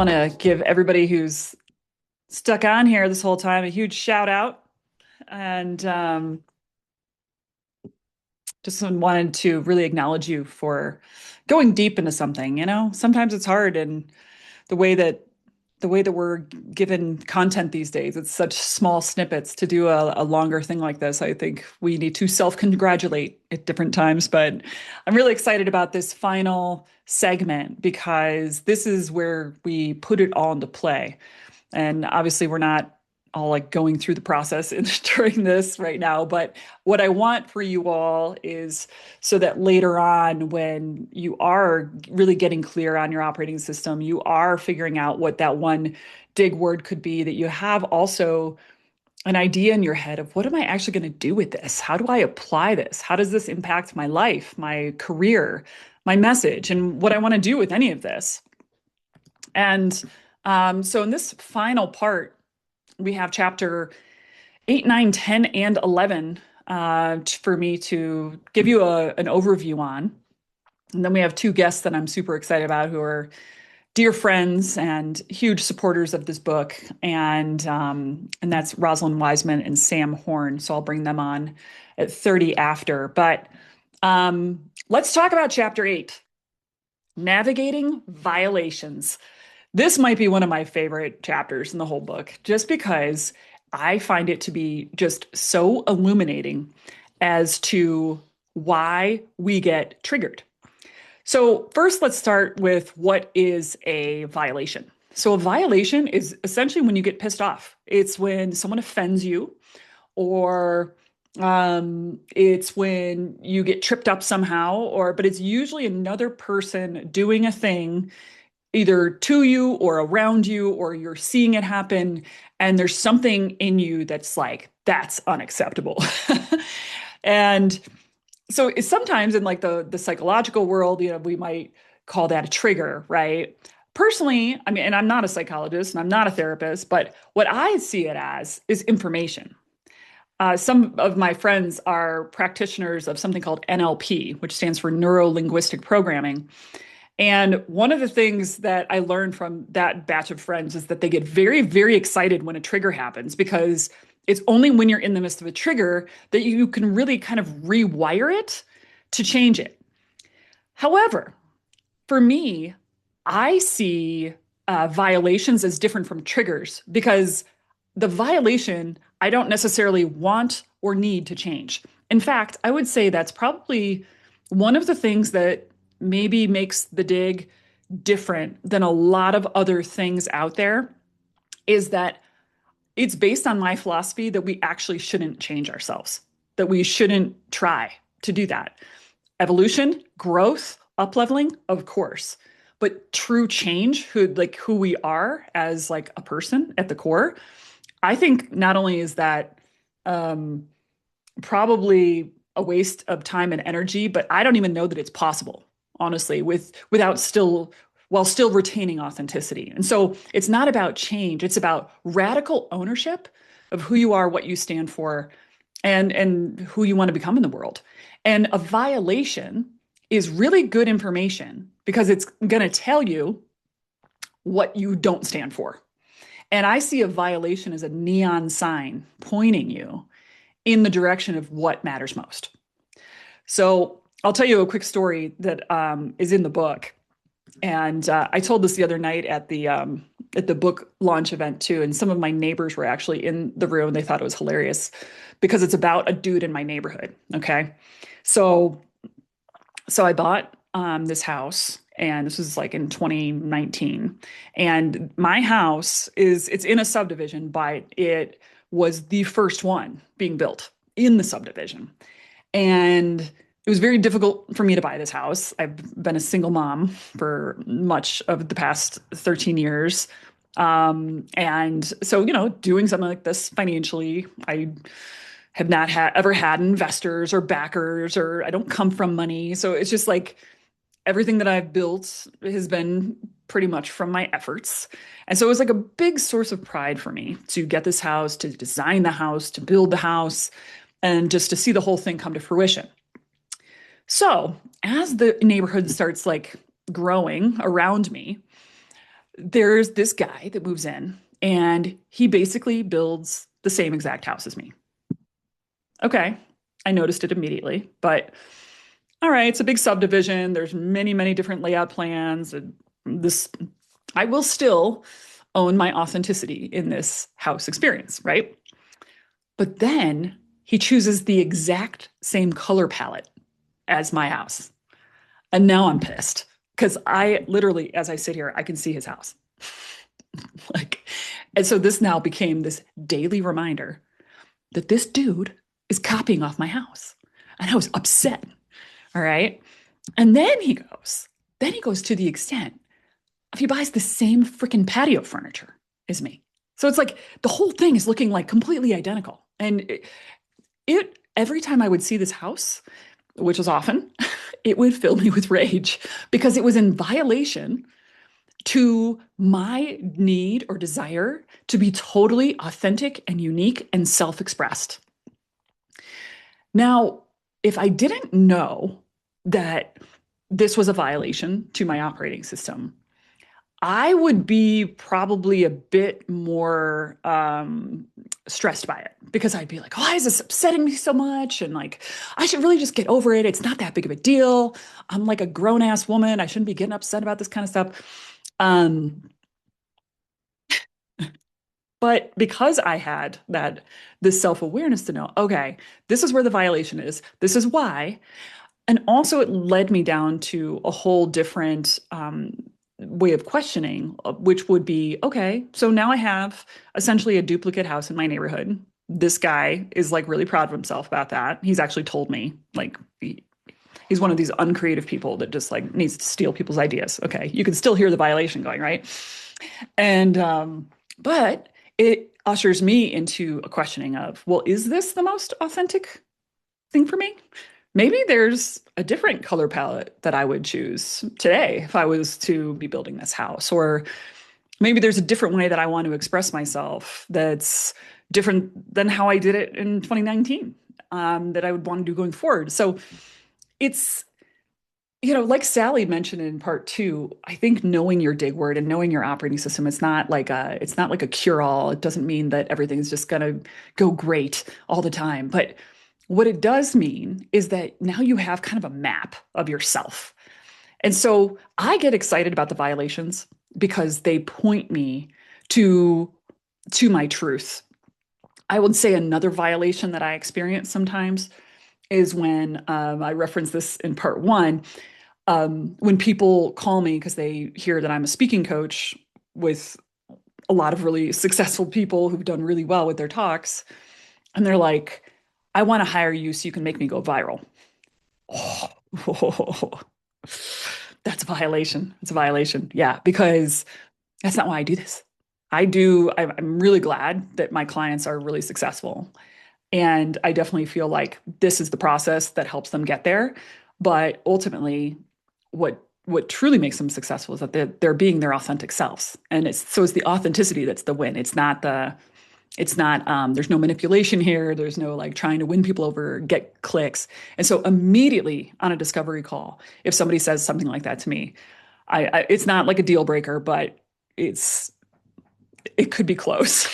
want to give everybody who's stuck on here this whole time a huge shout out. And just wanted to really acknowledge you for going deep into something. Sometimes it's hard, and the way that the way that we're given content these days, it's such small snippets to do a longer thing like this. I think we need to self-congratulate at different times, but I'm really excited about this final segment because this is where we put it all into play. And obviously, we're not all like going through the process during this right now. But what I want for you all is so that later on, when you are really getting clear on your operating system, you are figuring out what that one dig word could be, that you have also an idea in your head of what am I actually going to do with this? How do I apply this? How does this impact my life, my career, my message, and what I want to do with any of this? And so in this final part, we have chapter 8, 9, 10, and 11 for me to give you an overview on. And then we have two guests that I'm super excited about who are dear friends and huge supporters of this book. And that's Rosalind Wiseman and Sam Horn. So I'll bring them on at 30 after. But let's talk about chapter 8, navigating violations. This might be one of my favorite chapters in the whole book, just because I find it to be just so illuminating as to why we get triggered. So, first, let's start with what is a violation. So, a violation is essentially when you get pissed off. It's when someone offends you, or it's when you get tripped up somehow, but it's usually another person doing a thing either to you or around you, or you're seeing it happen, and there's something in you that's like, that's unacceptable. And so it's sometimes in like the psychological world, we might call that a trigger, right? Personally, I mean, and I'm not a psychologist and I'm not a therapist, but what I see it as is information. Some of my friends are practitioners of something called NLP, which stands for neuro linguistic programming. And one of the things that I learned from that batch of friends is that they get very, very excited when a trigger happens, because it's only when you're in the midst of a trigger that you can really kind of rewire it to change it. However, for me, I see violations as different from triggers, because the violation I don't necessarily want or need to change. In fact, I would say that's probably one of the things that maybe makes the dig different than a lot of other things out there, is that it's based on my philosophy that we actually shouldn't change ourselves, that we shouldn't try to do that. Evolution, growth, up-leveling, of course, but true change, who we are as like a person at the core, I think not only is that um, probably a waste of time and energy, but I don't even know that it's possible, honestly, without still while still retaining authenticity. And so it's not about change, it's about radical ownership of who you are, what you stand for, and who you want to become in the world. And a violation is really good information because it's going to tell you what you don't stand for. And I see a violation as a neon sign pointing you in the direction of what matters most. So I'll tell you a quick story that is in the book. And I told this the other night at the book launch event too. And some of my neighbors were actually in the room. They thought it was hilarious because it's about a dude in my neighborhood. Okay. So I bought this house, and this was like in 2019. And my house it's in a subdivision, but it was the first one being built in the subdivision. And it was very difficult for me to buy this house. I've been a single mom for much of the past 13 years. And so, doing something like this financially, I have not ever had investors or backers, or I don't come from money. So it's just like everything that I've built has been pretty much from my efforts. And so it was like a big source of pride for me to get this house, to design the house, to build the house, and just to see the whole thing come to fruition. So as the neighborhood starts like growing around me, there's this guy that moves in and he basically builds the same exact house as me. Okay. I noticed it immediately, but all right, it's a big subdivision. There's many, many different layout plans. And this, I will still own my authenticity in this house experience, right? But then he chooses the exact same color palette as my house. And now I'm pissed because I literally, as I sit here, I can see his house. Like, and so this now became this daily reminder that this dude is copying off my house. And I was upset. All right. And then he goes to the extent of he buys the same freaking patio furniture as me. So it's like the whole thing is looking like completely identical. And every time I would see this house, which was often, it would fill me with rage because it was in violation to my need or desire to be totally authentic and unique and self-expressed. Now, if I didn't know that this was a violation to my operating system, I would be probably a bit more stressed by it because I'd be like, why is this upsetting me so much? And like, I should really just get over it. It's not that big of a deal. I'm like a grown ass woman. I shouldn't be getting upset about this kind of stuff. Um, but because I had this self-awareness to know, okay, this is where the violation is. This is why. And also, it led me down to a whole different way of questioning, which would be, okay, so now I have essentially a duplicate house in my neighborhood. This guy is like really proud of himself about that. He's actually told me, like, he's one of these uncreative people that just like needs to steal people's ideas. Okay, you can still hear the violation going, right? And, but it ushers me into a questioning of, well, is this the most authentic thing for me? Maybe there's a different color palette that I would choose today if I was to be building this house. Or maybe there's a different way that I want to express myself that's different than how I did it in 2019, that I would want to do going forward. So it's, like Sally mentioned in part two, I think knowing your dig word and knowing your operating system, it's not like a cure-all. It doesn't mean that everything's just going to go great all the time. But what it does mean is that now you have kind of a map of yourself. And so I get excited about the violations because they point me to my truth. I would say another violation that I experience sometimes is when I referenced this in part one, when people call me because they hear that I'm a speaking coach with a lot of really successful people who've done really well with their talks, and they're like, I want to hire you so you can make me go viral. Oh, that's a violation. It's a violation. Yeah, because that's not why I do this. I'm really glad that my clients are really successful. And I definitely feel like this is the process that helps them get there. But ultimately, what truly makes them successful is that they're being their authentic selves. And it's the authenticity that's the win. There's no manipulation here. There's no like trying to win people over, get clicks. And so immediately on a discovery call, if somebody says something like that to me, it's not like a deal breaker, but it could be close.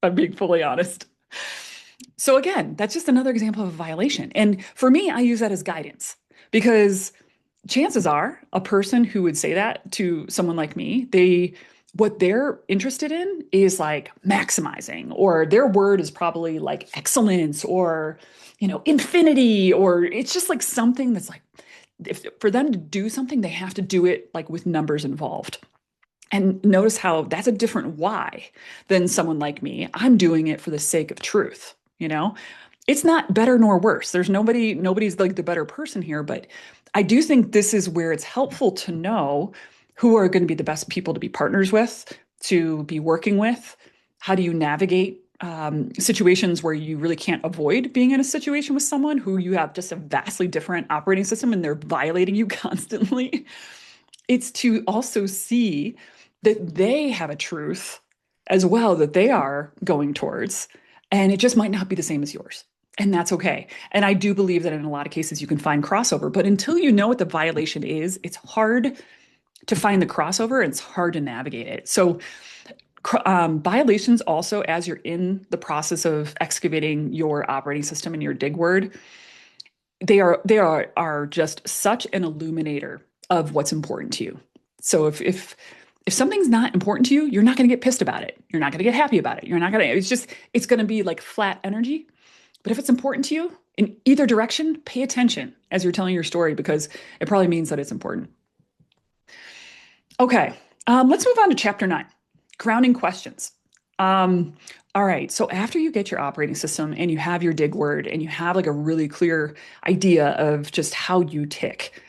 I'm being fully honest. So again, that's just another example of a violation. And for me, I use that as guidance because chances are a person who would say that to someone like me, what they're interested in is like maximizing, or their word is probably like excellence or, infinity, or it's just like something that's like, if for them to do something, they have to do it like with numbers involved. And notice how that's a different why than someone like me. I'm doing it for the sake of truth, It's not better nor worse. Nobody's like the better person here, but I do think this is where it's helpful to know who are going to be the best people to be partners with, to be working with. How do you navigate situations where you really can't avoid being in a situation with someone who you have just a vastly different operating system and they're violating you constantly? It's to also see that they have a truth as well that they are going towards, and it just might not be the same as yours. And that's okay. And I do believe that in a lot of cases you can find crossover, but until you know what the violation is, it's hard to find the crossover and it's hard to navigate it. So violations also, as you're in the process of excavating your operating system and your dig word, they are just such an illuminator of what's important to you. So if something's not important to you, you're not going to get pissed about it. You're not going to get happy about it. You're not going to, it's going to be like flat energy. But if it's important to you in either direction, pay attention as you're telling your story because it probably means that it's important. Okay, let's move on to chapter 9, grounding questions. Um, all right, so after you get your operating system and you have your dig word and you have like a really clear idea of just how you tick,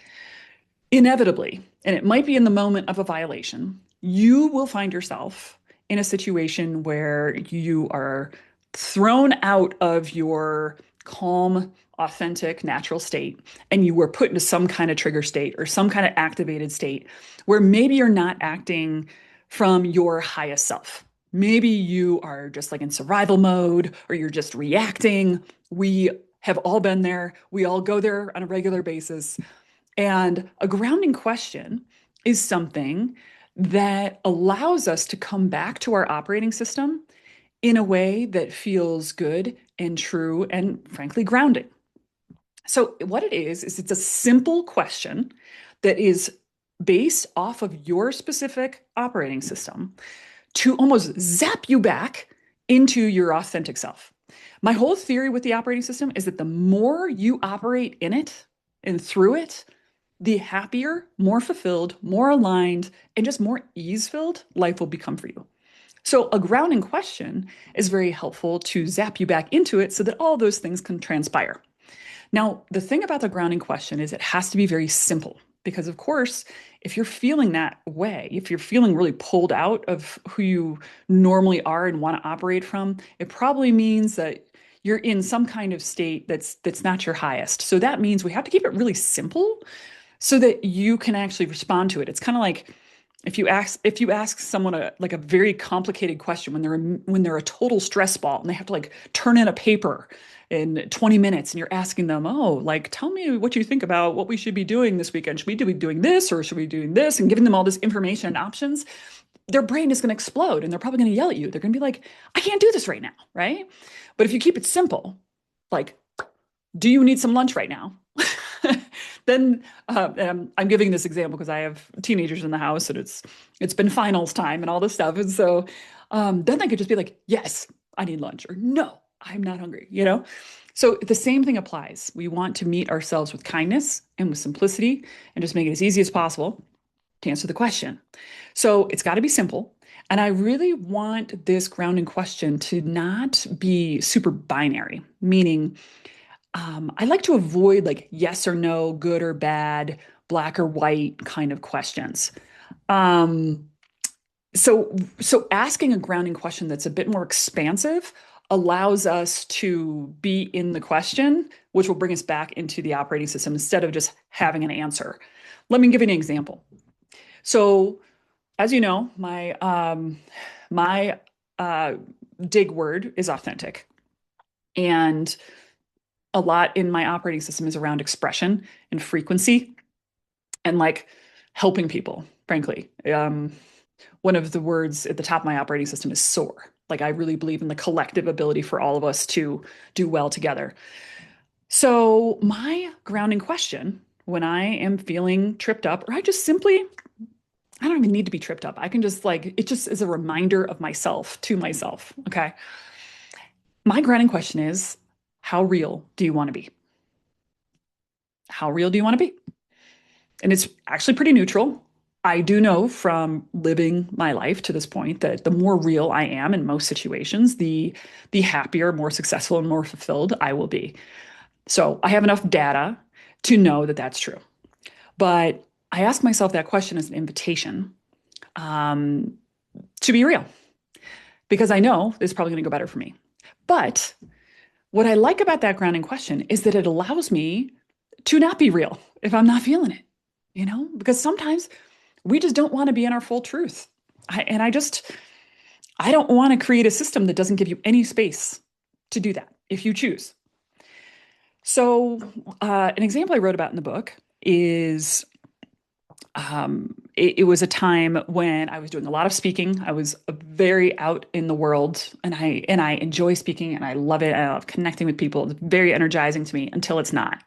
inevitably, and it might be in the moment of a violation, you will find yourself in a situation where you are thrown out of your calm, authentic, natural state, and you were put into some kind of trigger state or some kind of activated state where maybe you're not acting from your highest self. Maybe you are just like in survival mode or you're just reacting. We have all been there. We all go there on a regular basis. And a grounding question is something that allows us to come back to our operating system in a way that feels good and true and frankly grounding. So, what it is it's a simple question that is based off of your specific operating system to almost zap you back into your authentic self. My whole theory with the operating system is that the more you operate in it and through it, the happier, more fulfilled, more aligned, and just more ease filled life will become for you. So, a grounding question is very helpful to zap you back into it so that all those things can transpire. Now, the thing about the grounding question is it has to be very simple because, of course, if you're feeling that way, if you're feeling really pulled out of who you normally are and want to operate from, it probably means that you're in some kind of state that's not your highest. So that means we have to keep it really simple so that you can actually respond to it. It's kind of like if you ask someone a very complicated question when they're a total stress ball and they have to like turn in a paper in 20 minutes and you're asking them, oh, like tell me what you think about what we should be doing this weekend. Should we be doing this or should we be doing this? And giving them all this information and options, their brain is going to explode and they're probably going to yell at you. They're going to be like, I can't do this right now, right? But if you keep it simple, like, do you need some lunch right now? Then I'm giving this example because I have teenagers in the house and it's been finals time and all this stuff. And so then I could just be like, yes, I need lunch, or no, I'm not hungry, you know? So the same thing applies. We want to meet ourselves with kindness and with simplicity and just make it as easy as possible to answer the question. So it's got to be simple. And I really want this grounding question to not be super binary, meaning I like to avoid like yes or no, good or bad, black or white kind of questions. Um, so asking a grounding question that's a bit more expansive allows us to be in the question, which will bring us back into the operating system instead of just having an answer. Let me give you an example. So, as you know, my dig word is authentic, and a lot in my operating system is around expression and frequency and like helping people, frankly. One of the words at the top of my operating system is soar. Like I really believe in the collective ability for all of us to do well together. So my grounding question when I am feeling tripped up, or I don't even need to be tripped up. I can just like, it just is a reminder of myself to myself. Okay. My grounding question is, how real do you want to be? How real do you want to be? And it's actually pretty neutral. I do know from living my life to this point that the more real I am in most situations, the happier, more successful, and more fulfilled I will be. So I have enough data to know that that's true. But I ask myself that question as an invitation um, to be real because I know it's probably going to go better for me. But what I like about that grounding question is that it allows me to not be real if I'm not feeling it, because sometimes we just don't want to be in our full truth. I don't want to create a system that doesn't give you any space to do that if you choose. So, an example I wrote about in the book is it was a time when I was doing a lot of speaking. I was very out in the world, and I enjoy speaking, and I love it. I love connecting with people. It's very energizing to me until it's not.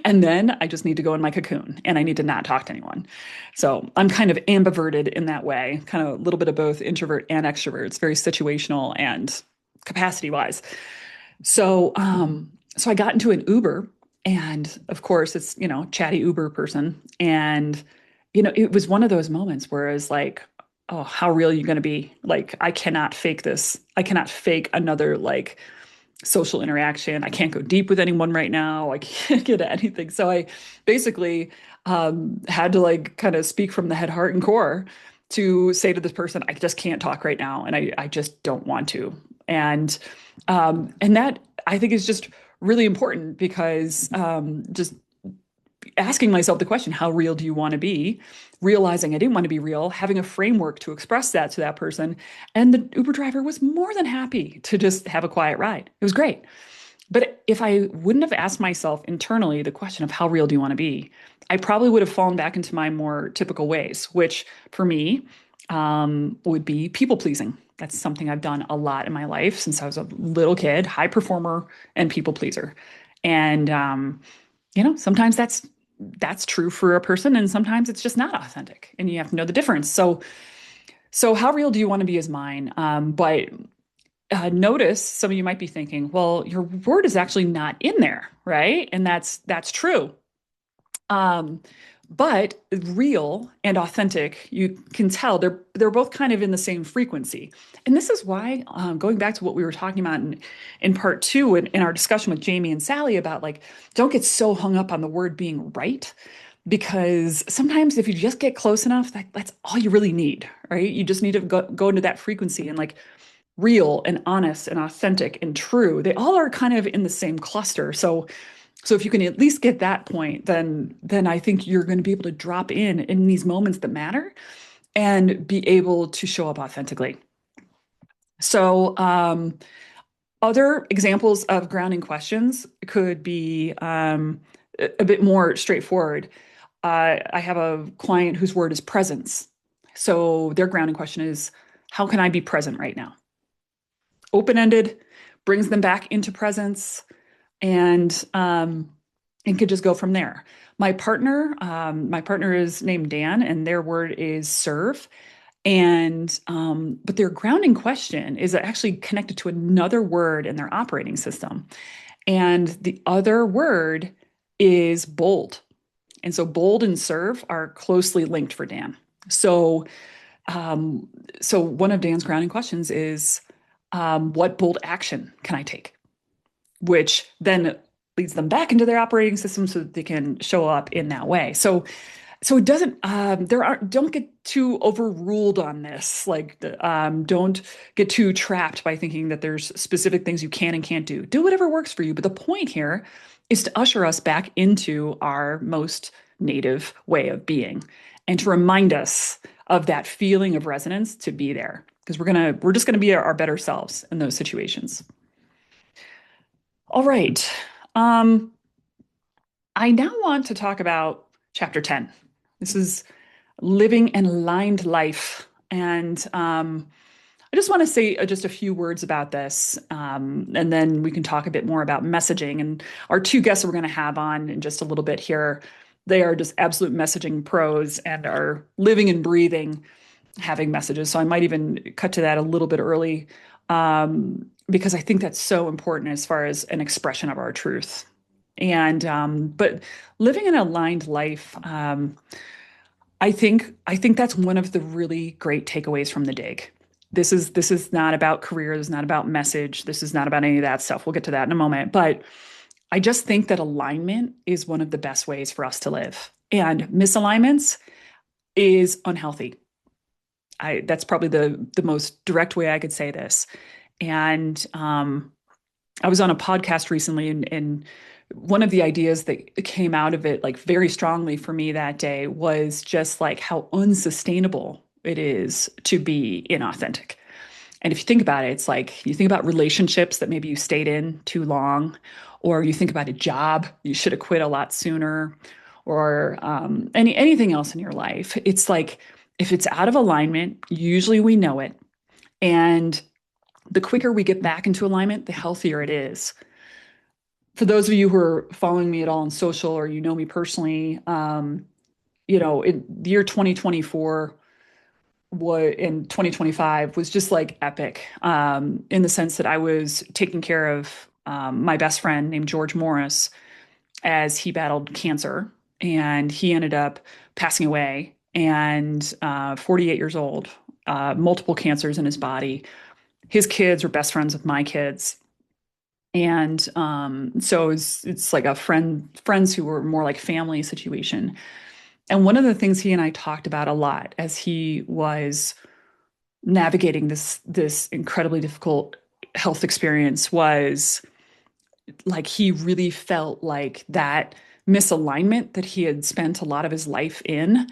And then I just need to go in my cocoon, and I need to not talk to anyone. So I'm kind of ambiverted in that way, kind of a little bit of both introvert and extrovert. It's very situational and capacity wise. So I got into an Uber, and of course it's, chatty Uber person. And, it was one of those moments where it's like, oh, how real are you going to be? Like, I cannot fake this. I cannot fake another like social interaction. I can't go deep with anyone right now. I can't get anything. So I basically had to like kind of speak from the head, heart, and core to say to this person, I just can't talk right now. And I just don't want to. And that I think is just really important because just asking myself the question, how real do you want to be? Realizing I didn't want to be real, having a framework to express that to that person. And the Uber driver was more than happy to just have a quiet ride. It was great. But if I wouldn't have asked myself internally the question of how real do you want to be, I probably would have fallen back into my more typical ways, which for me would be people pleasing. That's something I've done a lot in my life since I was a little kid, high performer and people pleaser. And sometimes that's true for a person, and sometimes it's just not authentic, and you have to know the difference. So how real do you want to be is mine. But notice some of you might be thinking, well, your word is actually not in there, right? And that's true. Um, but real and authentic, you can tell they're both kind of in the same frequency. And this is why, going back to what we were talking about in part two in our discussion with Jamie and Sally about like, don't get so hung up on the word being right. Because sometimes if you just get close enough, that's all you really need, right? You just need to go into that frequency and like real and honest and authentic and true. They all are kind of in the same cluster. So if you can at least get that point, then I think you're going to be able to drop in these moments that matter and be able to show up authentically. So other examples of grounding questions could be a bit more straightforward. I have a client whose word is presence. So their grounding question is, how can I be present right now? Open-ended, brings them back into presence, and could just go from there. My partner is named Dan, and their word is serve. And but their grounding question is actually connected to another word in their operating system. And the other word is bold. And so bold and serve are closely linked for Dan. So so one of Dan's grounding questions is, what bold action can I take? Which then leads them back into their operating system so that they can show up in that way. So it doesn't, don't get too overruled on this. Like, don't get too trapped by thinking that there's specific things you can and can't do. Do whatever works for you. But the point here is to usher us back into our most native way of being and to remind us of that feeling of resonance to be there. Because we're just gonna be our better selves in those situations. All right. Um, I now want to talk about chapter 10. This is living an aligned life. And I just want to say just a few words about this. And then we can talk a bit more about messaging. And our two guests that we're going to have on in just a little bit here, they are just absolute messaging pros and are living and breathing having messages. So I might even cut to that a little bit early, because I think that's so important as far as an expression of our truth. And but living an aligned life, I think that's one of the really great takeaways from the dig. This is not about career. This is not about message. This is not about any of that stuff. We'll get to that in a moment. But I just think that alignment is one of the best ways for us to live. And misalignments is unhealthy. That's probably the most direct way I could say this. And I was on a podcast recently, and one of the ideas that came out of it, like very strongly for me that day, was just like how unsustainable it is to be inauthentic. And if you think about it, it's like you think about relationships that maybe you stayed in too long, or you think about a job you should have quit a lot sooner, or anything else in your life. It's like if it's out of alignment, usually we know it. And the quicker we get back into alignment, the healthier it is. For those of you who are following me at all on social or you know me personally, in the year 2024 in 2025 was just like epic, in the sense that I was taking care of my best friend named George Morris as he battled cancer, and he ended up passing away and 48 years old, multiple cancers in his body. His kids were best friends with my kids. And so it's like a friends who were more like family situation. And one of the things he and I talked about a lot as he was navigating this incredibly difficult health experience was like he really felt like that misalignment that he had spent a lot of his life in,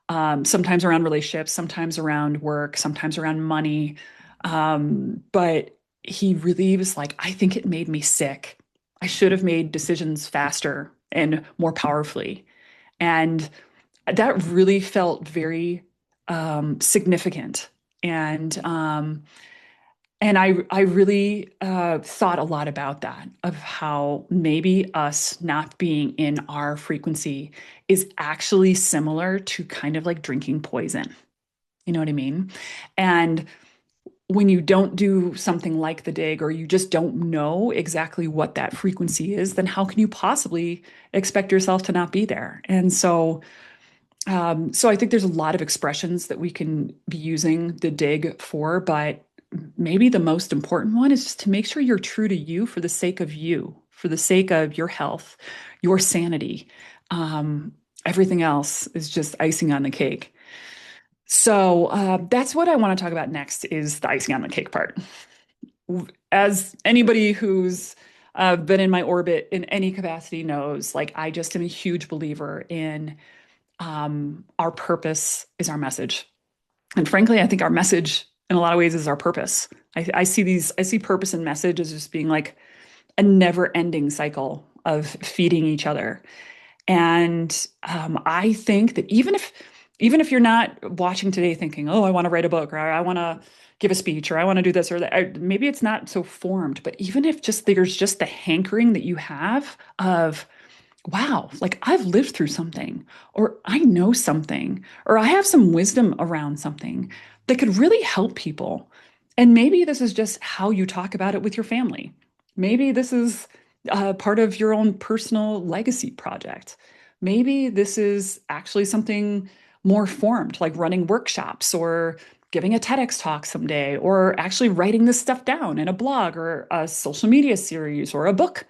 sometimes around relationships, sometimes around work, sometimes around money. But he really was like, I think it made me sick. I should have made decisions faster and more powerfully. And that really felt very significant. And I really thought a lot about that, of how maybe us not being in our frequency is actually similar to kind of like drinking poison. You know what I mean? And when you don't do something like the dig, or you just don't know exactly what that frequency is, then how can you possibly expect yourself to not be there? And so I think there's a lot of expressions that we can be using the dig for, but maybe the most important one is just to make sure you're true to you for the sake of you, for the sake of your health, your sanity. Um, Everything else is just icing on the cake. So that's what I want to talk about next is the icing on the cake part. As anybody who's been in my orbit in any capacity knows, like I just am a huge believer in our purpose is our message. And frankly, I think our message in a lot of ways is our purpose. I see purpose and message as just being like a never ending cycle of feeding each other. And I think that even if you're not watching today thinking, oh, I want to write a book, or I want to give a speech, or I want to do this or that, maybe it's not so formed, but even if just there's just the hankering that you have of, wow, like I've lived through something, or I know something, or I have some wisdom around something that could really help people. And maybe this is just how you talk about it with your family. Maybe this is part of your own personal legacy project. Maybe this is actually something more formed, like running workshops or giving a TEDx talk someday, or actually writing this stuff down in a blog or a social media series or a book,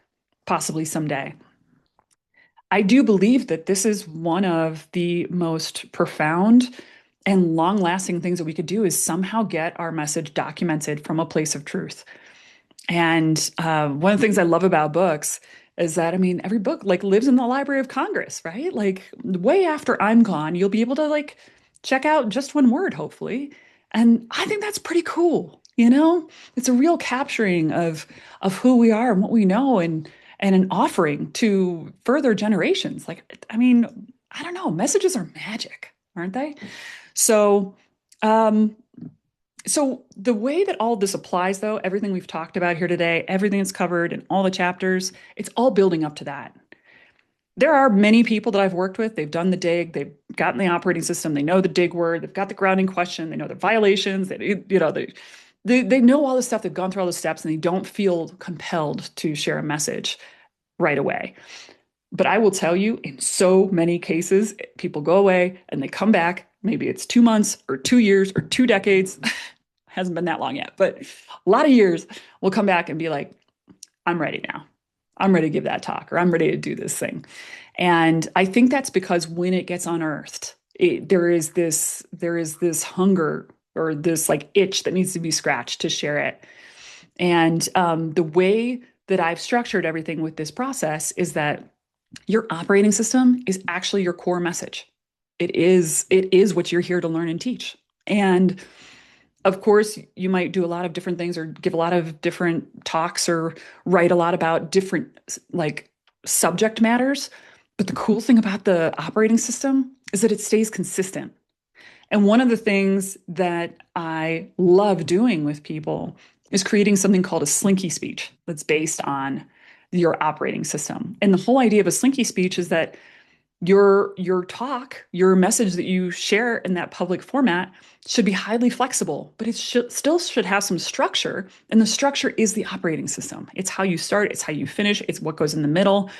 possibly someday. I do believe that this is one of the most profound and long-lasting things that we could do is somehow get our message documented from a place of truth. And one of the things I love about books is that, I mean, every book like lives in the Library of Congress, right? Like way after I'm gone, you'll be able to like check out just one word, hopefully. And I think that's pretty cool. You know, it's a real capturing of who we are and what we know, and an offering to further generations. Like, I mean, I don't know, messages are magic, aren't they? So, um, so the way that all this applies, though, everything we've talked about here today, everything that's covered in all the chapters, it's all building up to that. There are many people that I've worked with. They've done the dig, they've gotten the operating system, they know the dig word, they've got the grounding question, they know the violations, they know all this stuff, they've gone through all the steps, and they don't feel compelled to share a message right away. But I will tell you, in so many cases, people go away and they come back. Maybe it's 2 months or 2 years or 2 decades. Hasn't been that long yet, but a lot of years will come back and be like, I'm ready now. I'm ready to give that talk, or I'm ready to do this thing. And I think that's because when it gets unearthed, there is this hunger or this like itch that needs to be scratched to share it. And the way that I've structured everything with this process is that your operating system is actually your core message. It is what you're here to learn and teach. And of course, you might do a lot of different things or give a lot of different talks or write a lot about different like subject matters. But the cool thing about the operating system is that it stays consistent. And one of the things that I love doing with people is creating something called a slinky speech that's based on your operating system. And the whole idea of a slinky speech is that your talk, your message that you share in that public format should be highly flexible, but it still should have some structure. And the structure is the operating system. It's how you start, it's how you finish, it's what goes in the middle.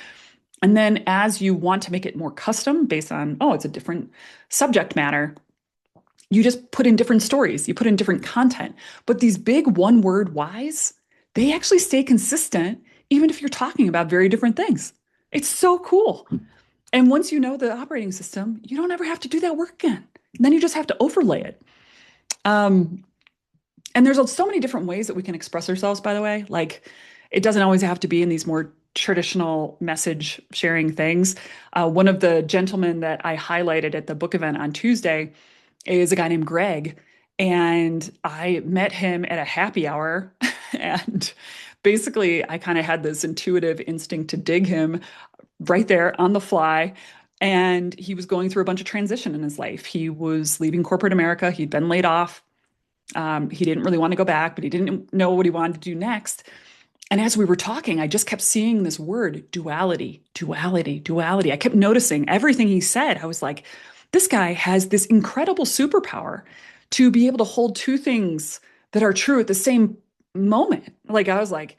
And then as you want to make it more custom based on, oh, it's a different subject matter, you just put in different stories, you put in different content. But these big one word whys, they actually stay consistent, even if you're talking about very different things. It's so cool. And once you know the operating system, you don't ever have to do that work again. And then you just have to overlay it. Um, and there's so many different ways that we can express ourselves, by the way. Like it doesn't always have to be in these more traditional message sharing things. One of the gentlemen that I highlighted at the book event on Tuesday is a guy named Greg. And I met him at a happy hour. And basically, I kind of had this intuitive instinct to dig him right there on the fly. And he was going through a bunch of transition in his life. He was leaving corporate America. He'd been laid off. He didn't really want to go back, but he didn't know what he wanted to do next. And as we were talking, I just kept seeing this word duality, duality, duality. I kept noticing everything he said. I was like, this guy has this incredible superpower to be able to hold two things that are true at the same moment. Like, I was like,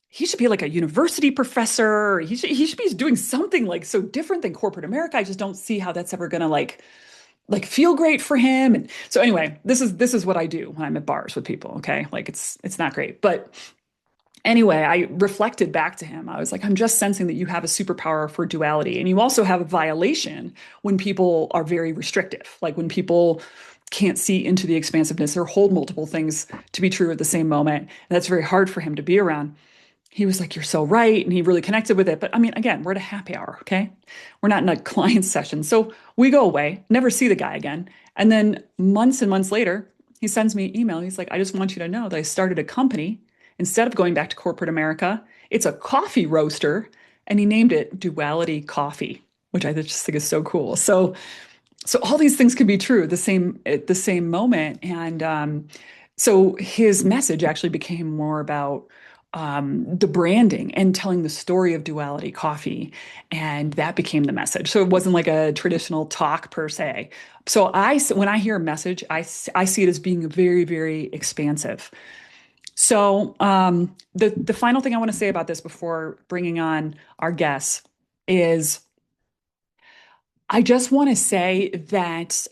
he should be like a university professor. He should be doing something like so different than corporate America. I just don't see how that's ever gonna like feel great for him. And so anyway, this is what I do when I'm at bars with people. Okay. Like it's not great. But anyway, I reflected back to him. I was like, I'm just sensing that you have a superpower for duality. And you also have a violation when people are very restrictive, like when people can't see into the expansiveness or hold multiple things to be true at the same moment. And that's very hard for him to be around. He was like, you're so right. And he really connected with it. But I mean, again, we're at a happy hour, okay? We're not in a client session. So we go away, never see the guy again. And then months and months later, he sends me an email. He's like, I just want you to know that I started a company. Instead of going back to corporate America, it's a coffee roaster. And he named it Duality Coffee, which I just think is so cool. So all these things can be true at the same moment. And so his message actually became more about the branding and telling the story of Duality Coffee. And that became the message. So it wasn't like a traditional talk per se. So when I hear a message, I see it as being very, very expansive. So the final thing I want to say about this before bringing on our guests is I just want to say that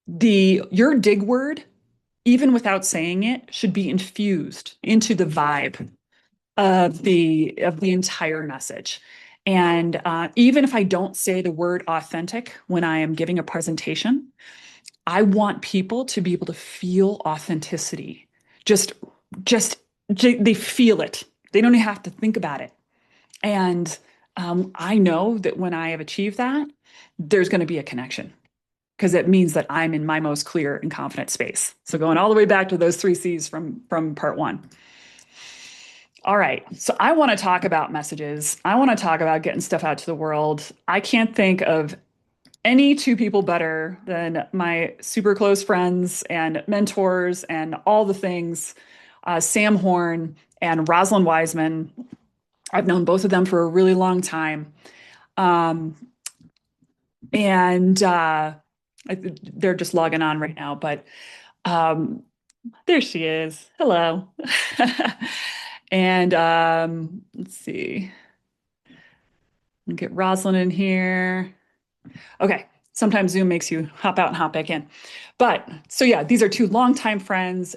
the your dig word, even without saying it, should be infused into the vibe of the entire message. And even if I don't say the word authentic when I am giving a presentation, I want people to be able to feel authenticity. Just, just they feel it. They don't even have to think about it. And I know that when I have achieved that, there's going to be a connection because it means that I'm in my most clear and confident space. So going all the way back to those three C's from part one. All right. So I want to talk about messages. I want to talk about getting stuff out to the world. I can't think of any two people better than my super close friends and mentors and all the things, Sam Horn and Rosalind Wiseman. I've known both of them for a really long time. Um, and they're just logging on right now, but um, there she is. Hello. And let's see. I'll get Rosalind in here. Okay. Sometimes Zoom makes you hop out and hop back in. But so yeah, these are two longtime friends,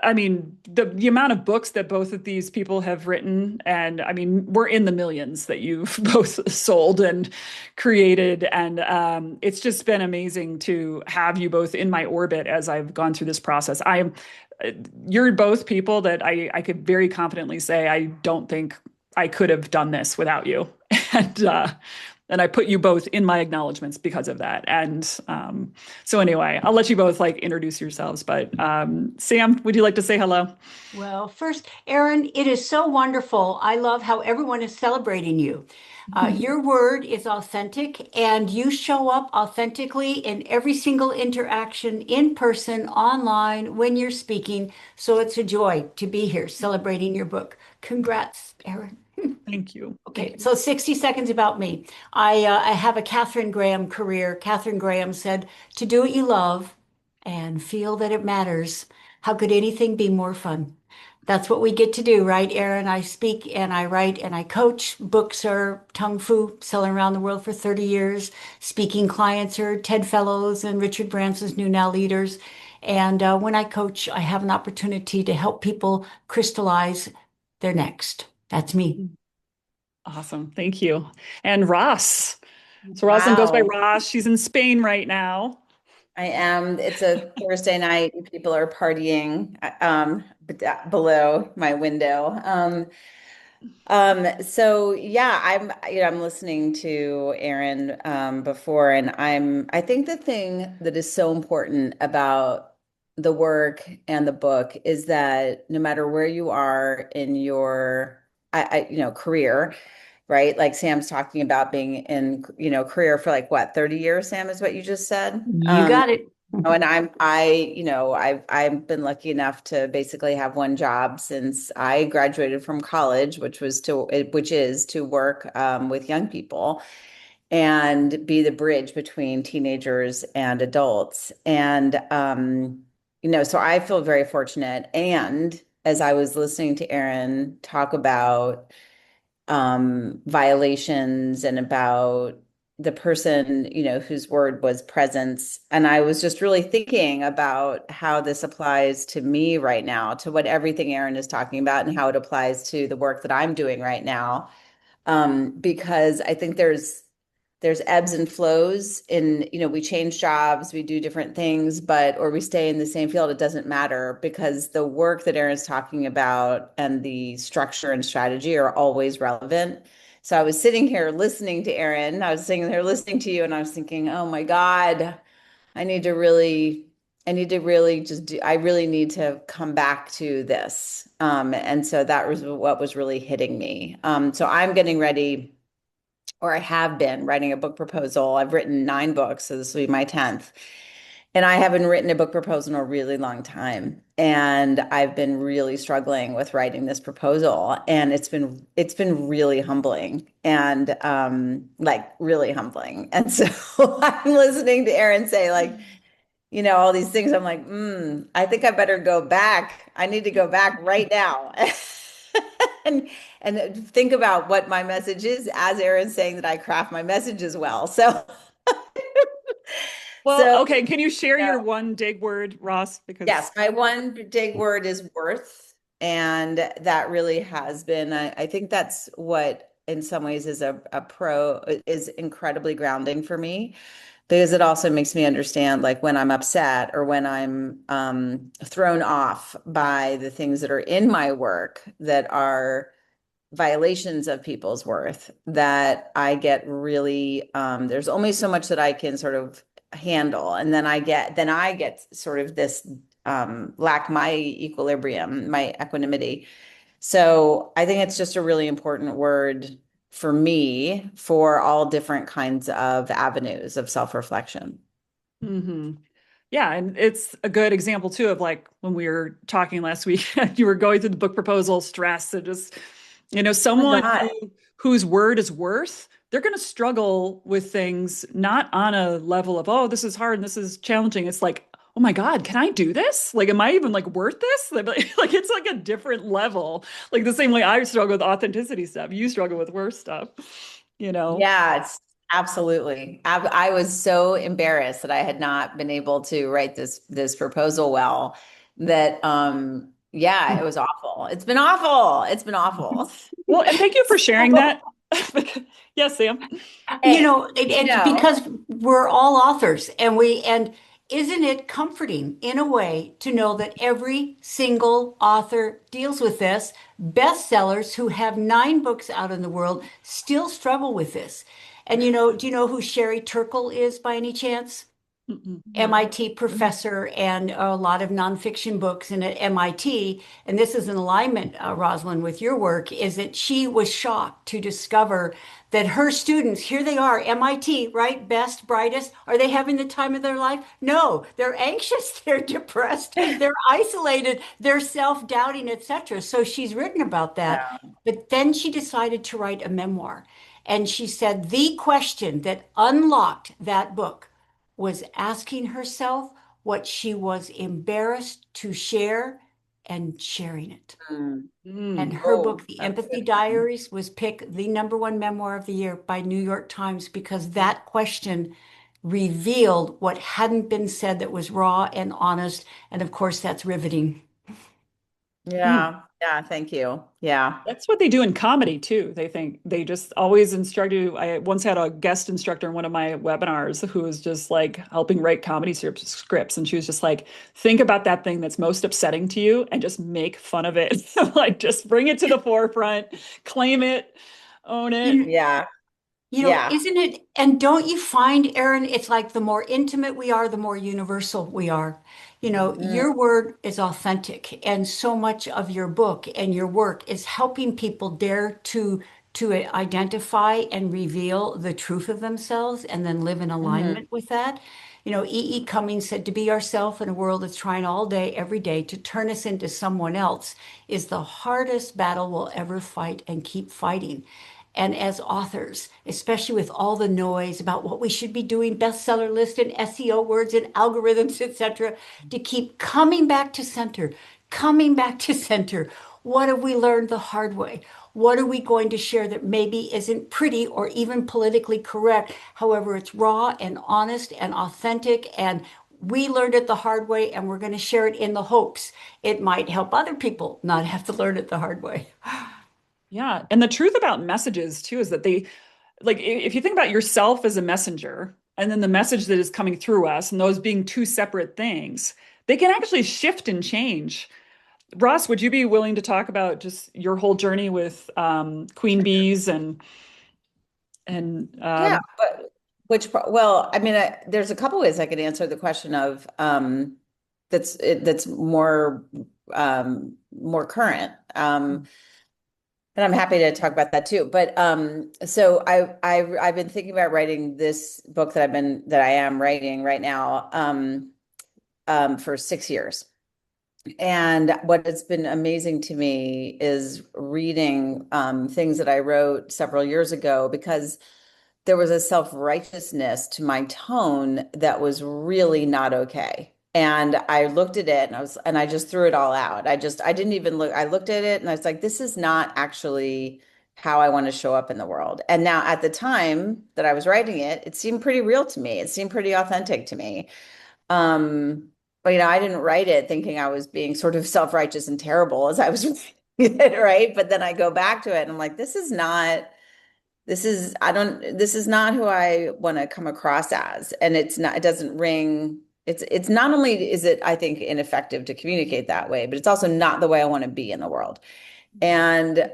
I mean, the amount of books that both of these people have written, and I mean, we're in the millions that you've both sold and created. And it's just been amazing to have you both in my orbit as I've gone through this process. You're both people that I could very confidently say I don't think I could have done this without you. And And I put you both in my acknowledgments because of that. And so anyway, I'll let you both like introduce yourselves. But Sam, would you like to say hello? Well, first, Erin, it is so wonderful. I love how everyone is celebrating you. Your word is authentic, and you show up authentically in every single interaction, in person, online, when you're speaking. So it's a joy to be here celebrating your book. Congrats, Erin. Thank you. Thank Okay, you. so 60 seconds about me. I have a Catherine Graham career. Catherine Graham said, to do what you love and feel that it matters. How could anything be more fun? That's what we get to do, right, Erin? I speak and I write and I coach. Books are Tung Fu, selling around the world for 30 years. Speaking clients are TED Fellows and Richard Branson's New Now Leaders. And when I coach, I have an opportunity to help people crystallize their next. That's me. Awesome. Thank you. And Ross. So Rosalind goes by Wow, Ross. She's in Spain right now. I am. It's a Thursday night and people are partying below my window. So yeah, I'm listening to Erin before, and I think the thing that is so important about the work and the book is that no matter where you are in your career, right? Like Sam's talking about being in, career for like what, 30 years, Sam, is what you just said. You got it. And I've been lucky enough to basically have one job since I graduated from college, which is to work with young people and be the bridge between teenagers and adults. And so I feel very fortunate. And as I was listening to Erin talk about violations and about the person, whose word was presence. And I was just really thinking about how this applies to me right now, to what everything Erin is talking about, and how it applies to the work that I'm doing right now. Because I think there's ebbs and flows in, we change jobs, we do different things, or we stay in the same field. It doesn't matter because the work that Erin's talking about and the structure and strategy are always relevant. So I was sitting here listening to Erin, I was sitting there listening to you, and I was thinking, oh my God, I need to really, I really need to come back to this. And so that was what was really hitting me. So I'm getting ready, or I have been writing a book proposal. I've written 9 books, so this will be my 10th. And I haven't written a book proposal in a really long time. And I've been really struggling with writing this proposal. And it's been really humbling and like really humbling. And so I'm listening to Erin say, like, all these things. I'm like, I think I better go back. I need to go back right now. and think about what my message is, as Erin's saying that I craft my message as well. So Well, so okay. Can you share uh, your one dig word, Ross? yes, Because my one big word is worth. And that really has been, I think that's what in some ways is a pro is incredibly grounding for me, because it also makes me understand, like, when I'm upset or when I'm thrown off by the things that are in my work that are violations of people's worth, that I get really there's only so much that I can sort of handle, and then I get sort of this lack my equilibrium, my equanimity. So I think it's just a really important word for me for all different kinds of avenues of self-reflection. hmm. Yeah, and it's a good example too of like when we were talking last week, you were going through the book proposal stress and just, Oh my someone God. whose word is worth, they're going to struggle with things not on a level of, oh, this is hard and this is challenging. It's like, oh my God, can I do this? Like, am I even like worth this? Like, it's like a different level. Like the same way I struggle with authenticity stuff, you struggle with worth stuff, you know? Yeah, it's absolutely. I was so embarrassed that I had not been able to write this proposal well, that yeah, it was awful. It's been awful. It's been awful. Well, and thank you for sharing that. Yes, Sam. You Hey, know, it's because we're all authors and isn't it comforting in a way to know that every single author deals with this? Bestsellers who have 9 books out in the world still struggle with this. And do you know who Sherry Turkle is by any chance? Mm-mm. No. MIT professor and a lot of nonfiction books in at MIT. And this is in alignment, Rosalind, with your work, is that she was shocked to discover that her students, here they are, MIT, right? Best, brightest. Are they having the time of their life? No, they're anxious, they're depressed, they're isolated, they're self-doubting, etc. So she's written about that. Yeah. But then she decided to write a memoir. And she said the question that unlocked that book was asking herself what she was embarrassed to share and sharing it. Mm. And Mm. her Oh, book, The that's Empathy good. Diaries, was picked the #1 memoir of the year by New York Times because that question revealed what hadn't been said that was raw and honest. And of course, that's riveting. Mm. Yeah. Yeah. Thank you. Yeah. That's what they do in comedy too. They think they just always instruct you. I once had a guest instructor in one of my webinars who was just like helping write comedy scripts. And she was just like, think about that thing that's most upsetting to you and just make fun of it. Like, just bring it to the forefront, claim it, own it. You, Yeah. Yeah. Isn't it? And don't you find, Erin, it's like the more intimate we are, the more universal we are. Mm. Your word is authentic, and so much of your book and your work is helping people dare to identify and reveal the truth of themselves and then live in Mhm. alignment with that. E. Cummings said to be ourselves in a world that's trying all day, every day to turn us into someone else is the hardest battle we'll ever fight and keep fighting. And as authors, especially with all the noise about what we should be doing, bestseller list and SEO words and algorithms, etc., to keep coming back to center, coming back to center. What have we learned the hard way? What are we going to share that maybe isn't pretty or even politically correct? However, it's raw and honest and authentic, and we learned it the hard way, and we're going to share it in the hopes it might help other people not have to learn it the hard way. Yeah. And the truth about messages too is that they, like, if you think about yourself as a messenger and then the message that is coming through us and those being two separate things, they can actually shift and change. Ross, would you be willing to talk about just your whole journey with queen bees and Yeah. But well, I mean, there's a couple ways I could answer the question of that's more current. And I'm happy to talk about that too. But so I've been thinking about writing this book that I am writing right now for 6 years. And what has been amazing to me is reading things that I wrote several years ago because there was a self-righteousness to my tone that was really not okay. And I looked at it and I just threw it all out. I didn't even look, I looked at it and I was like, this is not actually how I want to show up in the world. And now at the time that I was writing it, it seemed pretty real to me. It seemed pretty authentic to me. But I didn't write it thinking I was being sort of self-righteous and terrible as I was writing it, right? But then I go back to it and I'm like, this is not who I want to come across as. And it doesn't ring, it's not only is it, I think, ineffective to communicate that way, but it's also not the way I want to be in the world. And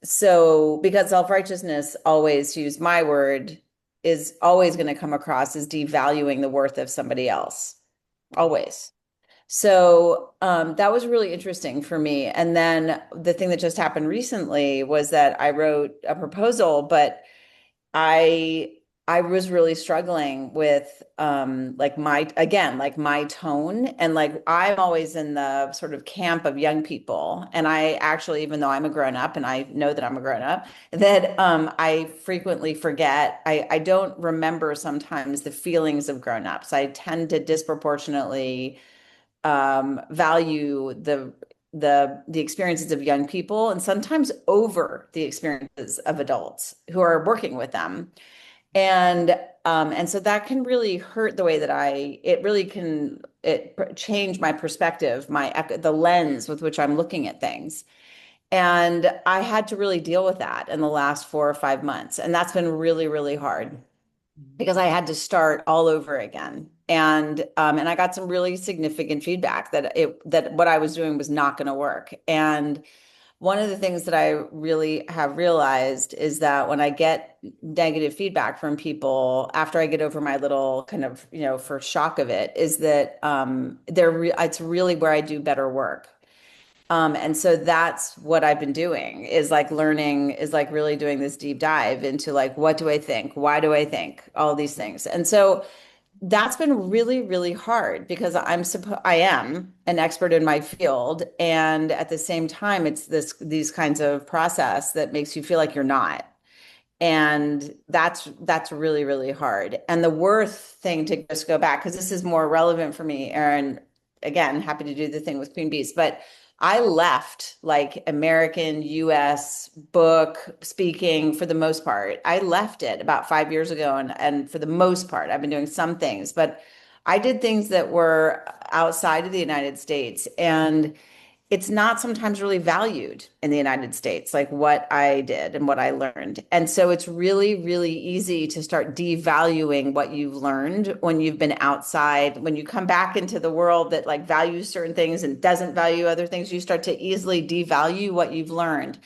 so because self-righteousness, always, to use my word, is always going to come across as devaluing the worth of somebody else. Always. So that was really interesting for me. And then the thing that just happened recently was that I wrote a proposal, but I I was really struggling with like my tone, and like I'm always in the sort of camp of young people, and I actually, even though I'm a grown up and I know that I'm a grown up, that I frequently forget, I don't remember sometimes the feelings of grown ups. I tend to disproportionately value the experiences of young people and sometimes over the experiences of adults who are working with them. And so that can really hurt the way that it really can change my perspective, the lens with which I'm looking at things. And I had to really deal with that in the last 4 or 5 months. And that's been really, really hard because I had to start all over again. And I got some really significant feedback that what I was doing was not going to work. And one of the things that I really have realized is that when I get negative feedback from people after I get over my little kind of, first shock of it, is that it's really where I do better work. And so that's what I've been doing is like learning, is like really doing this deep dive into like, what do I think? Why do I think all these things? And so that's been really, really hard because I am an expert in my field. And at the same time, it's these kinds of process that makes you feel like you're not. And that's really, really hard. And the worth thing to just go back, because this is more relevant for me, Erin, again, happy to do the thing with Queen Bees, but I left like American US book speaking for the most part. I left it about 5 years ago, and for the most part, I've been doing some things, but I did things that were outside of the United States. And it's not sometimes really valued in the United States, like what I did and what I learned. And so it's really, really easy to start devaluing what you've learned when you've been outside. When you come back into the world that like values certain things and doesn't value other things, you start to easily devalue what you've learned.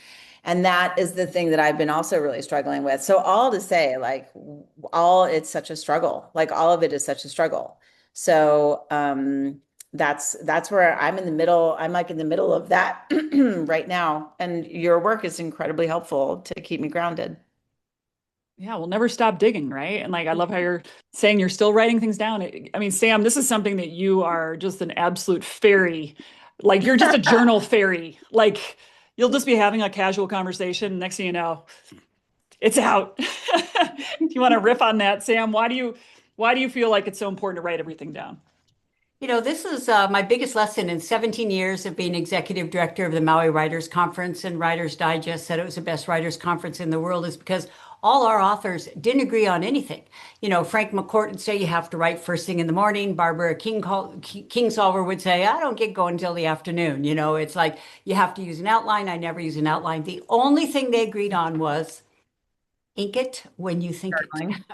And that is the thing that I've been also really struggling with. So all to say, like it's such a struggle. Like all of it is such a struggle. So, that's where I'm in the middle. I'm like in the middle of that right now. And your work is incredibly helpful to keep me grounded. Yeah, we'll never stop digging, right? And like, I love how you're saying you're still writing things down. I mean, Sam, this is something that you are just an absolute fairy. Like, you're just a journal fairy. Like, you'll just be having a casual conversation. Next thing you know, it's out. Do you want to riff on that, Sam? Why do you feel like it's so important to write everything down? This is my biggest lesson in 17 years of being executive director of the Maui Writers Conference, and Writers Digest said it was the best writers conference in the world, is because all our authors didn't agree on anything. Frank McCourt would say you have to write first thing in the morning. Barbara Kingsolver would say, I don't get going until the afternoon. It's like you have to use an outline. I never use an outline. The only thing they agreed on was ink it when you think it, Journaling.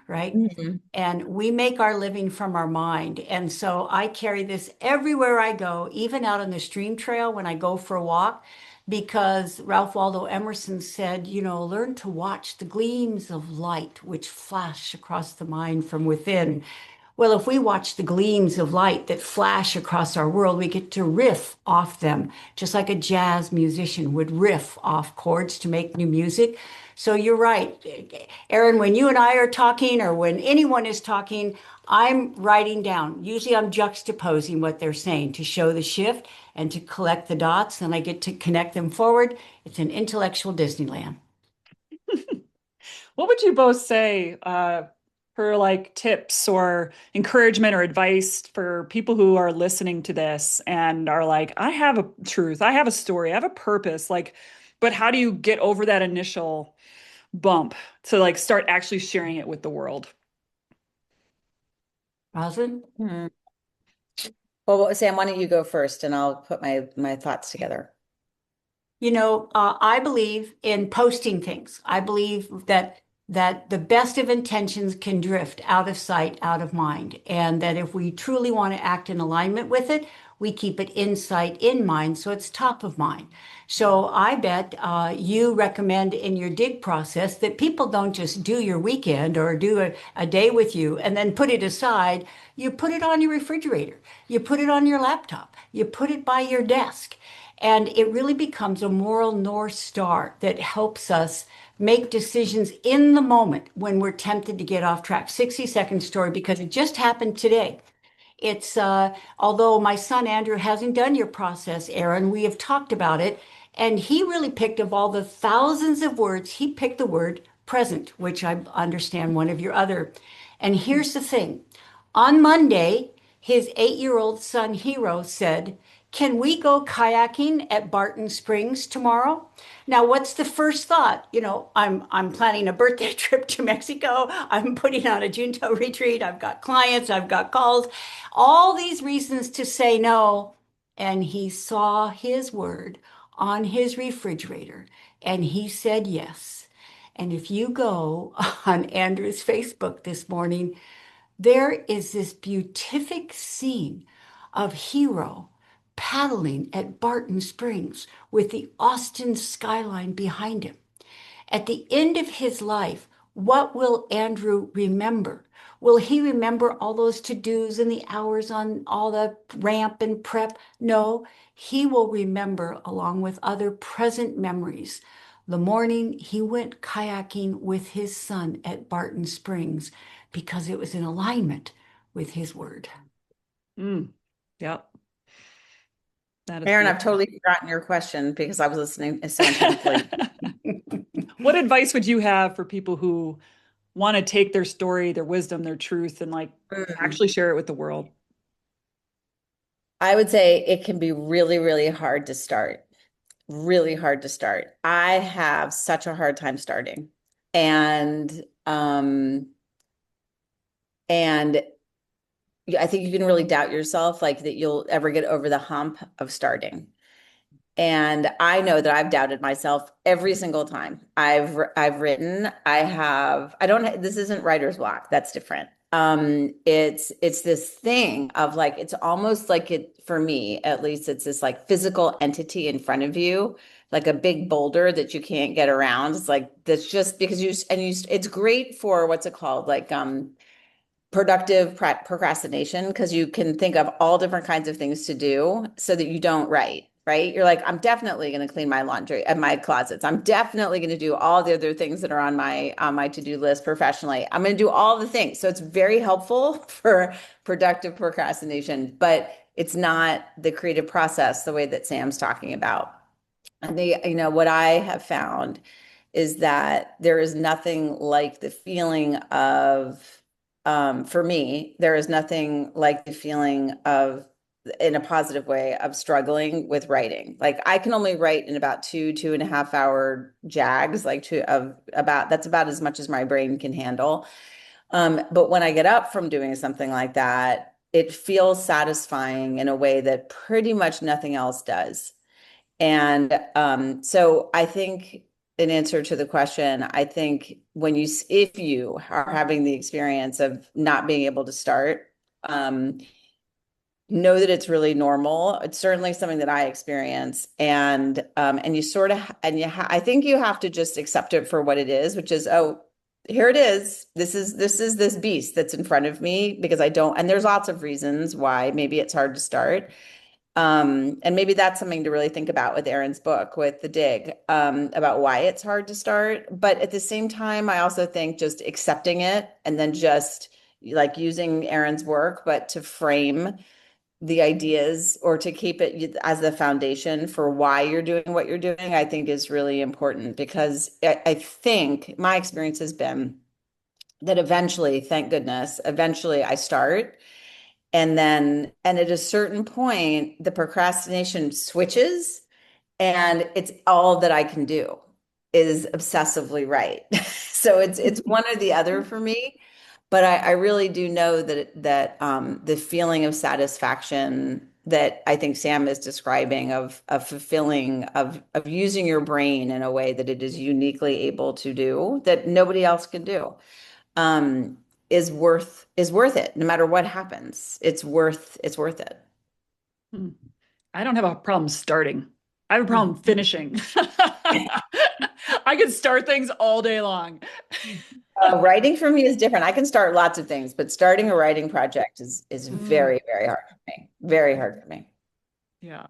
right? Mhm. And we make our living from our mind. And so I carry this everywhere I go, even out on the stream trail when I go for a walk, because Ralph Waldo Emerson said, learn to watch the gleams of light which flash across the mind from within. Well, if we watch the gleams of light that flash across our world, we get to riff off them, just like a jazz musician would riff off chords to make new music. So you're right, Erin, when you and I are talking, or when anyone is talking, I'm writing down. Usually I'm juxtaposing what they're saying to show the shift and to collect the dots, and I get to connect them forward. It's an intellectual Disneyland. What would you both say for like tips or encouragement or advice for people who are listening to this and are like, I have a truth, I have a story, I have a purpose, like, but how do you get over that initial bump to like start actually sharing it with the world? Rosalind? Hmm. Well, Sam, why don't you go first and I'll put my thoughts together. I believe in posting things. I believe that the best of intentions can drift out of sight, out of mind, and that if we truly want to act in alignment with it, we keep it in sight, in mind, so it's top of mind. So I bet you recommend in your dig process that people don't just do your weekend or do a day with you and then put it aside. You put it on your refrigerator, you put it on your laptop, you put it by your desk. And it really becomes a moral North Star that helps us make decisions in the moment when we're tempted to get off track. 60-second story, because it just happened today. It's although my son Andrew hasn't done your process, Erin, we have talked about it, and he really picked, of all the thousands of words, he picked the word present, which I understand one of your other. And here's the thing. On Monday, his 8-year-old son Hero said, can we go kayaking at Barton Springs tomorrow? Now, what's the first thought? I'm planning a birthday trip to Mexico. I'm putting on a Junto retreat. I've got clients, I've got calls, all these reasons to say no. And he saw his word on his refrigerator and he said yes. And if you go on Andrew's Facebook this morning, There is this beatific scene of Hero paddling at Barton Springs with the Austin skyline behind him. At the end of his life, what will Andrew remember? Will he remember all those to-dos and the hours on all the ramp and prep? No, he will remember, along with other present memories, the morning he went kayaking with his son at Barton Springs because it was in alignment with his word. Mm, yep, that is Erin, I've beautiful. totally forgotten your question because I was listening so intently. What advice would you have for people who want to take their story, their wisdom, their truth, and like Mm. actually share it with the world? I would say it can be really, really hard to start. Really hard to start. I have such a hard time starting. And and I think you can really doubt yourself, like that you'll ever get over the hump of starting. And I know that I've doubted myself every single time I've written. I don't this isn't writer's block. That's different. It's this thing of like it's almost like it for me, at least it's this like physical entity in front of you, like a big boulder that you can't get around. It's like that's just because you it's great for what's it called? Like productive procrastination because you can think of all different kinds of things to do so that you don't write, right? You're like, I'm definitely going to clean my laundry and my closets. I'm definitely going to do all the other things that are on my to-do list professionally. I'm going to do all the things. So it's very helpful for productive procrastination, but it's not the creative process the way that Sam's talking about. And what I have found is that there is nothing like the feeling of, for me, there is nothing like the feeling of, in a positive way, of struggling with writing. Like I can only write in about 2.5 hour jags, like that's about as much as my brain can handle. But when I get up from doing something like that, it feels satisfying in a way that pretty much nothing else does. And so I think in answer to the question, I think if you are having the experience of not being able to start, know that it's really normal. It's certainly something that I experience, and you sort of I think you have to just accept it for what it is, which is, oh, here it is. This is this beast that's in front of me because I don't, and there's lots of reasons why maybe it's hard to start. And maybe that's something to really think about with Erin's book, with The Dig, about why it's hard to start. But at the same time, I also think just accepting it and then just like using Erin's work, but to frame the ideas or to keep it as the foundation for why you're doing what you're doing, I think is really important because I think my experience has been that eventually, thank goodness, eventually I start. And at a certain point, the procrastination switches, and it's all that I can do is obsessively write. So it's one or the other for me. But I really do know that the feeling of satisfaction that I think Sam is describing of fulfilling of using your brain in a way that it is uniquely able to do that nobody else can do, um, is worth it. No matter what happens, it's worth it. Hmm. I don't have a problem starting. I have a problem finishing. I could start things all day long. Writing for me is different. I can start lots of things, but starting a writing project is Mm, very, very hard for me. Very hard for me. yeah.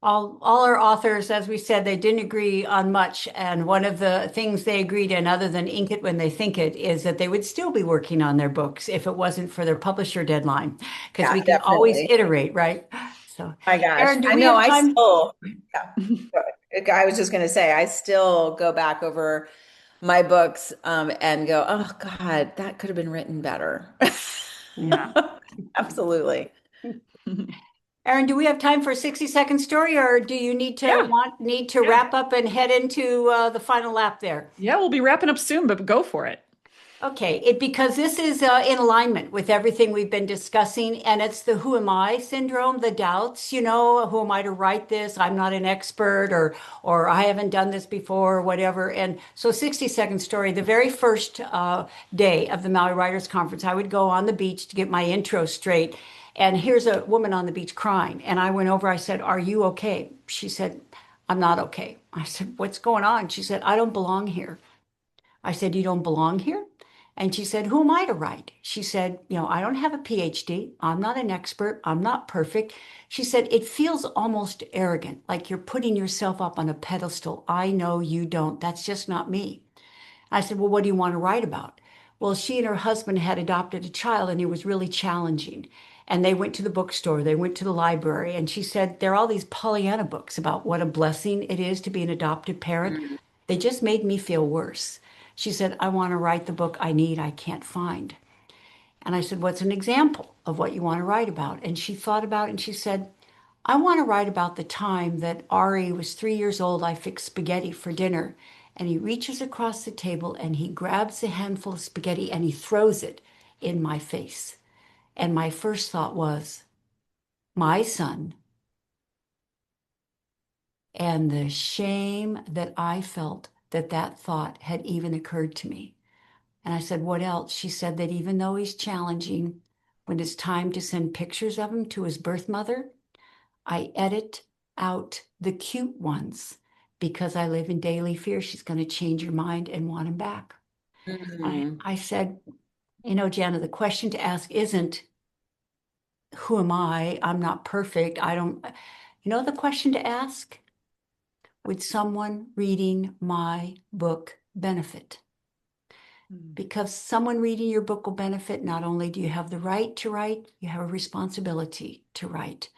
All our authors, as we said, they didn't agree on much. And one of the things they agreed in, other than ink it when they think it, is that they would still be working on their books if it wasn't for their publisher deadline, because Yeah, we can always definitely. iteate, right? So, My gosh. Erin, do I we know have I time? still, yeah. I was just going to say, I still go back over my books and go, oh God, that could have been written better. Yeah. Absolutely. Erin, do we have time for a 60-second story, or do you Yeah. need to Yeah. wrap up and head into the final lap there? Yeah. We'll be wrapping up soon, but go for it. Okay, because this is in alignment with everything we've been discussing, and it's the who am I syndrome, the doubts, who am I to write this? I'm not an expert, or I haven't done this before, or whatever. And so 60-second story, the very first day of the Maui Writers Conference, I would go on the beach to get my intro straight. And here's a woman on the beach crying. And I went over, I said, "Are you okay?" She said, "I'm not okay." I said, "What's going on?" She said, "I don't belong here." I said, "You don't belong here?" And she said, "Who am I to write?" She said, "I don't have a PhD. I'm not an expert. I'm not perfect." She said, "It feels almost arrogant, like you're putting yourself up on a pedestal. I know you don't. That's just not me." I said, "Well, what do you want to write about?" Well, she and her husband had adopted a child and it was really challenging. And they went to the bookstore, they went to the library, and she said, "There are all these Pollyanna books about what a blessing it is to be an adopted parent. Mm. They just made me feel worse." She said, "I want to write the book I need, I can't find." And I said, "What's an example of what you want to write about?" And she thought about it and she said, "I want to write about the time that Ari was 3 years old. I fixed spaghetti for dinner." And he reaches across the table and he grabs a handful of spaghetti and he throws it in my face. And my first thought was, my son, and the shame that I felt that that thought had even occurred to me. And I said, "What else?" She said that even though he's challenging, when it's time to send pictures of him to his birth mother, I edit out the cute ones because I live in daily fear she's going to change her mind and want him back. Mm. I said, "Jana, the question to ask isn't, who am I? I'm not perfect. I don't, the question to ask, would someone reading my book benefit?" Mm. Because someone reading your book will benefit. Not only do you have the right to write, you have a responsibility to write.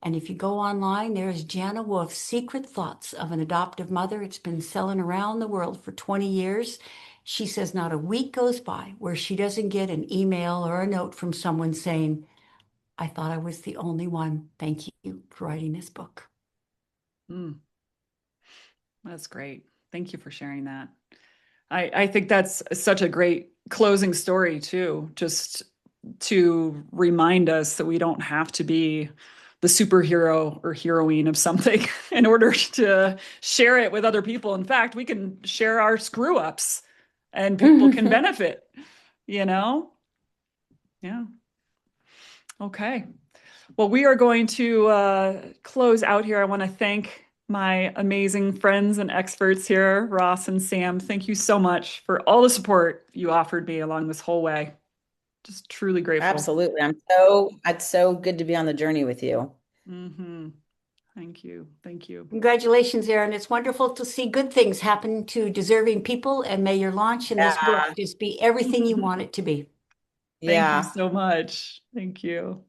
And if you go online, there's Jana Wolf's Secret Thoughts of an Adoptive Mother. It's been selling around the world for 20 years. She says not a week goes by where she doesn't get an email or a note from someone saying, "I thought I was the only one. Thank you for writing this book." Mm. That's great. Thank you for sharing that. I think that's such a great closing story too, just to remind us that we don't have to be the superhero or heroine of something in order to share it with other people. In fact, we can share our screw ups and people can benefit, you know? Yeah. Okay. Well, we are going to close out here. I want to thank my amazing friends and experts here, Ross and Sam. Thank you so much for all the support you offered me along this whole way. Just truly grateful. Absolutely. It's so good to be on the journey with you. Hmm. Thank you. Thank you. Congratulations, Erin. It's wonderful to see good things happen to deserving people, and may your launch in this book Yeah. just be everything you want it to be. Thank you Yeah. so much. Thank you.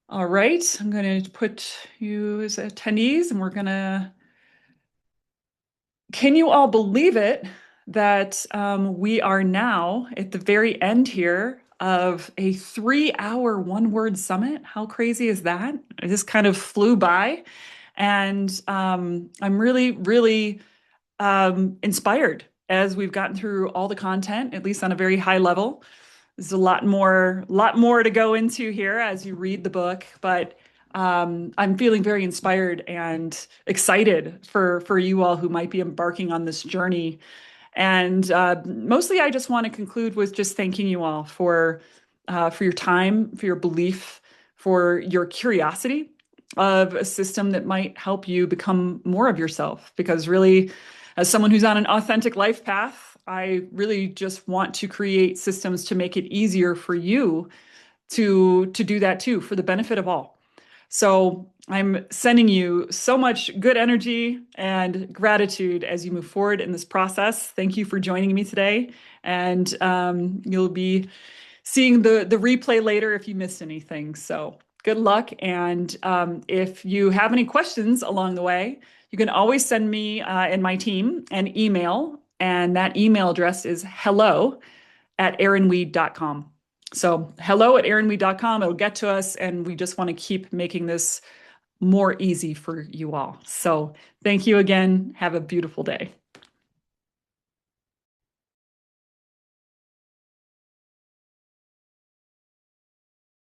All right. I'm going to put you as attendees and we're going to Can you all believe it that we are now at the very end here of a 3-hour one-word summit? How crazy is that? It just kind of flew by. And I'm really, really inspired as we've gotten through all the content, at least on a very high level. There's lot more to go into here as you read the book, but I'm feeling very inspired and excited for you all who might be embarking on this journey. And mostly, I just want to conclude with just thanking you all for your time, for your belief, for your curiosity of a system that might help you become more of yourself. Because really, as someone who's on an authentic life path, I really just want to create systems to make it easier for you to do that too, for the benefit of all. So I'm sending you so much good energy and gratitude as you move forward in this process. Thank you for joining me today. And you'll be seeing the replay later if you missed anything. So good luck. And if you have any questions along the way, you can always send me and my team an email. And that email address is hello@erinweed.com. So hello@erinweed.com. It'll get to us. And we just want to keep making this more easy for you all. So thank you again. Have a beautiful day.